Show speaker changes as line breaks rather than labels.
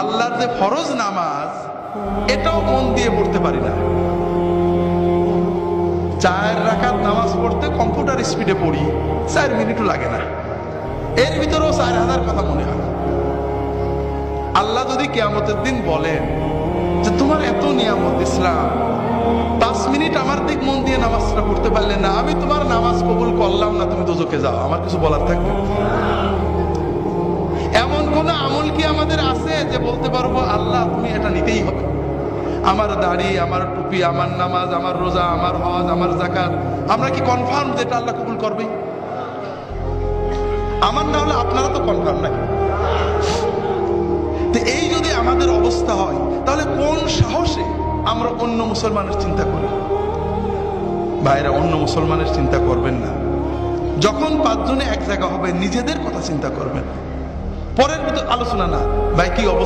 আল্লাহর যে ফরজ নামাজ এটাও মন দিয়ে পড়তে পারি না। 4 রাকাত নামাজ পড়তে কম্পিউটার স্পিডে পড়ি, 4 মিনিটও লাগে না, এর ভিতরেও 4000 কথা মনে হয়। আল্লাহ যদি কিয়ামতের দিন বলেন যে তোমার এত নিয়ামত ইসলাম, 5 মিনিট আমার দিক মন দিয়ে নামাজটা পড়তে পারলে না, আমি তোমার নামাজ কবুল করলাম না, তুমি দোজখে যাও, আমার কিছু বলার থাকবে? এমন কোন আমল কি আমাদের আছে যে বলতে পারবো আল্লাহ তুমি এটা নিতেই হবে? আমার দাড়ি, আমার টুপি, আমার নামাজ, আমার রোজা, আমার হজ, আমার যাকাত, আমরা কি কনফার্ম যে এটা আল্লাহ কবুল করবে? আমার না হলে আপনারা তো কনফার্ম নাকি? তো এই যদি আমাদের অবস্থা হয়, তাহলে কোন সাহসে আমরা অন্য মুসলমানের চিন্তা করি? ভাইরা, অন্য মুসলমানের চিন্তা করবেন না। যখন 5 জনে এক জায়গা হবে, নিজেদের কথা চিন্তা করবেন, পরের ভিতর আলোচনা না। ভাই কি অবস্থা